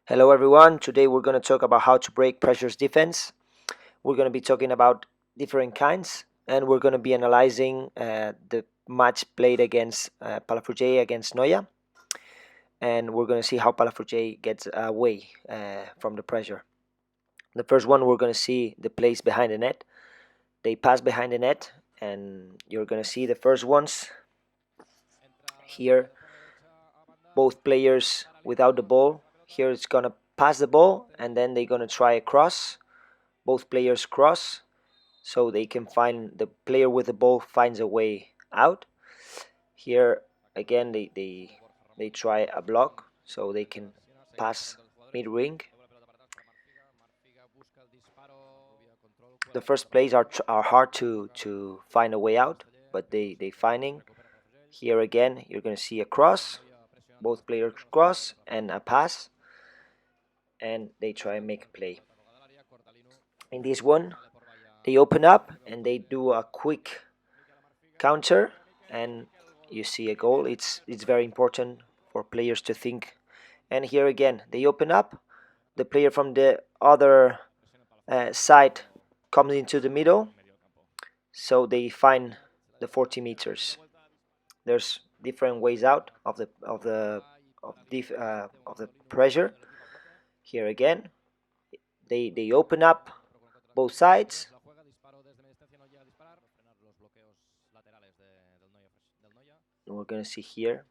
Hello everyone, today we're going to talk about how to break pressure's defense. We're going to be talking about different kinds and we're going to be analyzing the match played against Palafrugell against Noia, and we're going to see how Palafrugell gets away from the pressure. The first one, we're going to see the plays behind the net. They pass behind the net and you're going to see the first ones here. Both players without the ball. Here it's going to pass the ball and then they're going to try a cross. Both players cross, so they can find the player with the ball finds a way out. Here again they try a block so they can pass mid-ring. The first plays are hard to find a way out, but they finding. Here again you're going to see a cross, both players cross and a pass, and they try and make a play. In this one they open up and they do a quick counter and you see a goal. It's very important for players to think. And here again they open up, the player from the other side comes into the middle, so they find the 40 meters. There's different ways out of the pressure. Here again they open up both sides. And we're going to see here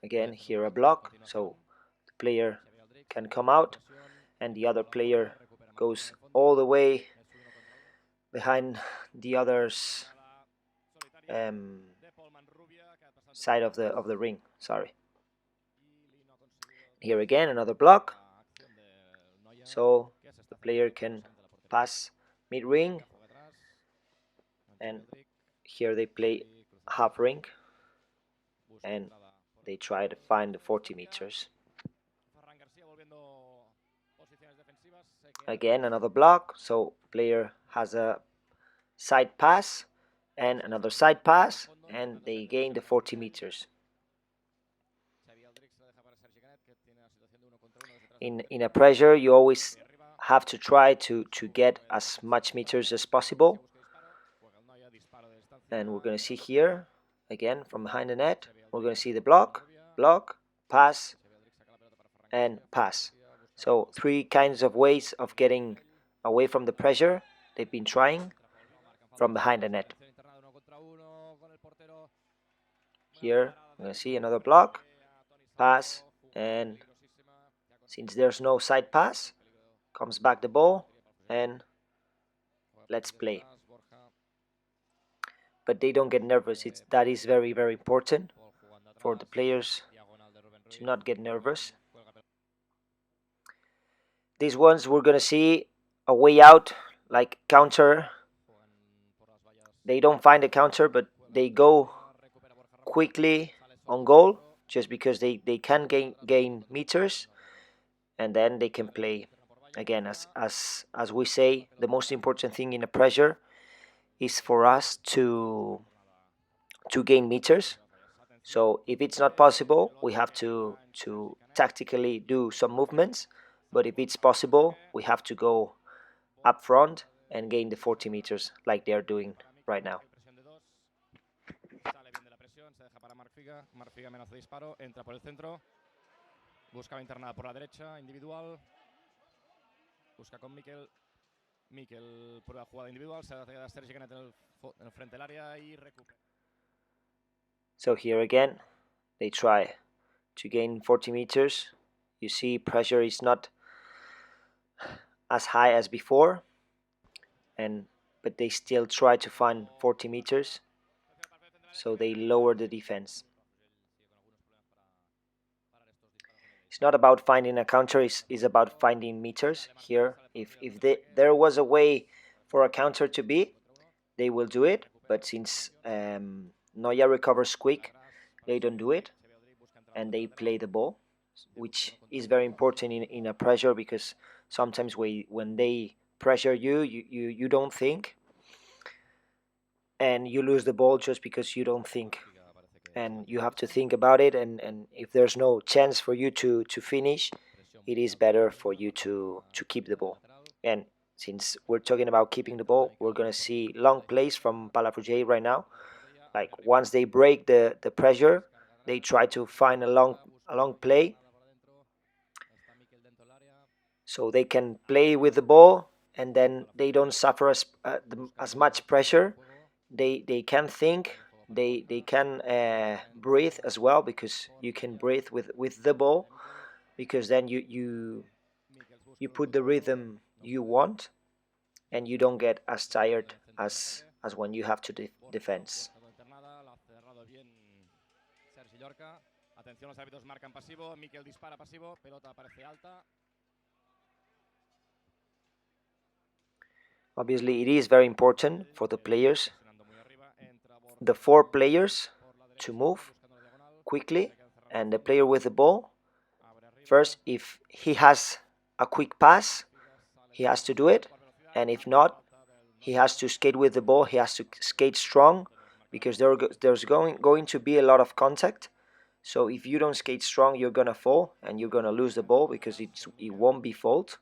again here a block, so the player can come out and the other player goes all the way behind the other's side of the ring. Sorry. Here again another block, so the player can pass mid-ring, and here they play half ring and they try to find the 40 meters. Again another block, so player has a side pass and another side pass and they gain the 40 meters. In a pressure you always have to try to get as much meters as possible, and we're going to see here again from behind the net we're going to see the block, pass and pass. So three kinds of ways of getting away from the pressure they've been trying from behind the net. Here we're going to see another block, pass, and since there's no side pass, comes back the ball and let's play. But they don't get nervous. That is very important for the players to not get nervous. These ones we're gonna see a way out, like counter. They don't find a counter, but they go quickly on goal just because they can gain meters, and then they can play. Again, as we say, the most important thing in a pressure is for us to gain meters. So if it's not possible, we have to tactically do some movements, but if it's possible, we have to go up front and gain the 40 meters like they are doing right now. Marfiga amenaza disparo, entra por el centro, busca internada por la derecha, individual, busca con Miquel prueba jugada individual, se hace a Sergi Canet en el frente del área y recupera. So here again they try to gain 40 meters. You see pressure is not as high as before, but they still try to find 40 meters, so they lower the defense. It's not about finding a counter, it's about finding meters. Here, if there was a way for a counter to be, they will do it, but since Noia recovers quick, they don't do it, and they play the ball, which is very important in a pressure, because sometimes when they pressure you don't think, and you lose the ball just because you don't think. and you have to think about it, and if there's no chance for you to finish, it is better for you to keep the ball. And since we're talking about keeping the ball, we're gonna see long plays from Palafrugell right now. Like once they break the pressure, they try to find a long play so they can play with the ball, and then they don't suffer as much pressure. They can think, they can breathe as well, because you can breathe with the ball, because then you put the rhythm you want, and you don't get as tired as when you have to defense. Atención, los árbitros marcan pasivo. Mikel dispara pasivo. Pelota aparece alta. Obviously, it is very important for the players, the four players, to move quickly, and the player with the ball, first, if he has a quick pass, he has to do it, and if not, he has to skate with the ball. He has to skate strong, because there's going to be a lot of contact. So if you don't skate strong, you're gonna fall and you're gonna lose the ball, because it won't be fault.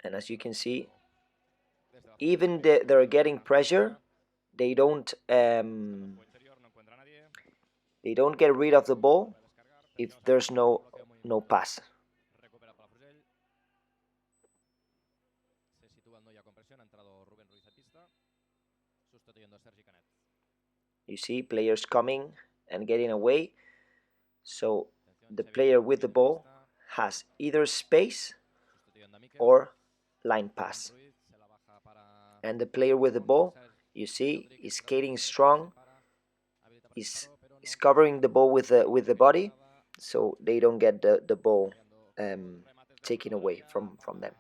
And as you can see, even they're getting pressure, they don't get rid of the ball if there's no pass. You see players coming and getting away, so the player with the ball has either space or line pass. And the player with the ball, you see, is skating strong, is covering the ball with the body, so they don't get the ball taken away from them.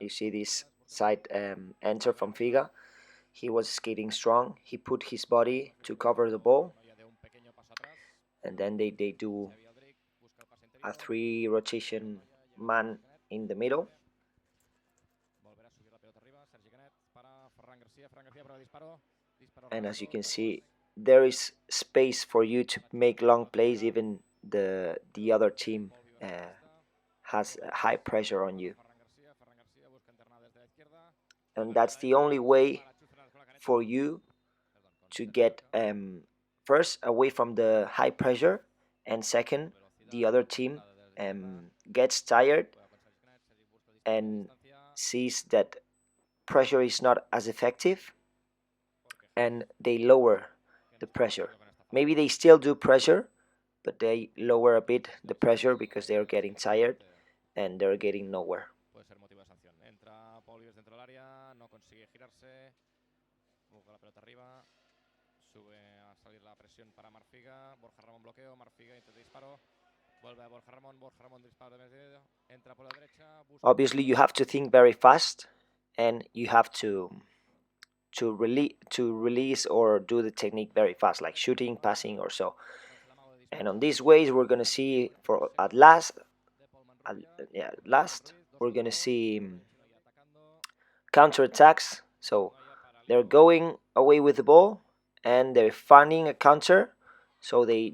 You see this side enter from Figa. He was skating strong. He put his body to cover the ball, and then they do a 3 rotation man in the middle. And as you can see, there is space for you to make long plays, even the other team has high pressure on you. And that's the only way for you to get first away from the high pressure, and second, the other team gets tired and sees that pressure is not as effective, and they lower the pressure. Maybe they still do pressure, but they lower a bit the pressure because they're getting tired and they're getting nowhere. Obviously, you have to think very fast, and you have to release or do the technique very fast, like shooting, passing, or so. And on these ways, we're gonna see at last we're gonna see counter attacks. So they're going away with the ball, and they're finding a counter, so they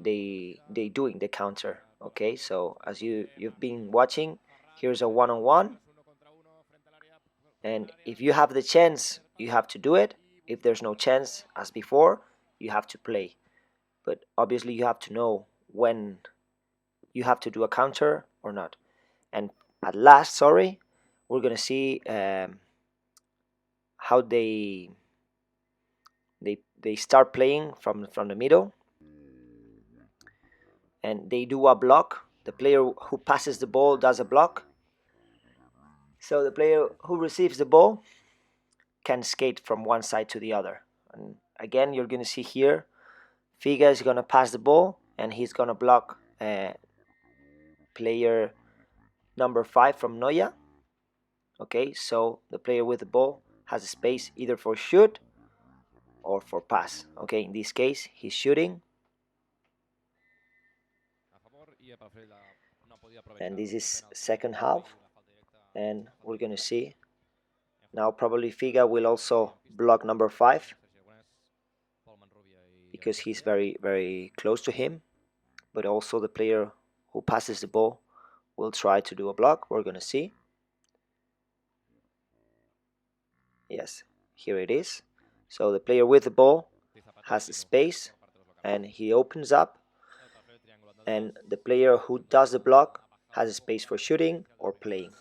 doing the counter. Okay, so as you've been watching, here's a one-on-one, and if you have the chance, you have to do it. If there's no chance, as before, you have to play. But obviously, you have to know when you have to do a counter or not. And at last, sorry, we're gonna see how they start playing from the middle, and they do a block. The player who passes the ball does a block, so the player who receives the ball can skate from one side to the other. And again, you're gonna see here, Figa is gonna pass the ball, and he's gonna block player number 5 from Noia. Okay, so the player with the ball has a space either for shoot or for pass. Okay, in this case, he's shooting. And this is second half, and we're gonna see now probably Figa will also block number 5 because he's very close to him, but also the player who passes the ball will try to do a block. We're gonna see. Yes, here it is. So the player with the ball has space and he opens up, and the player who does the block has space for shooting or playing.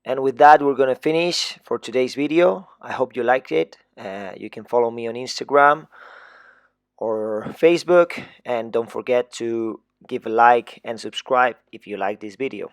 And with that, we're gonna finish for today's video. I hope you liked it. You can follow me on Instagram or Facebook, and don't forget to give a like and subscribe if you like this video.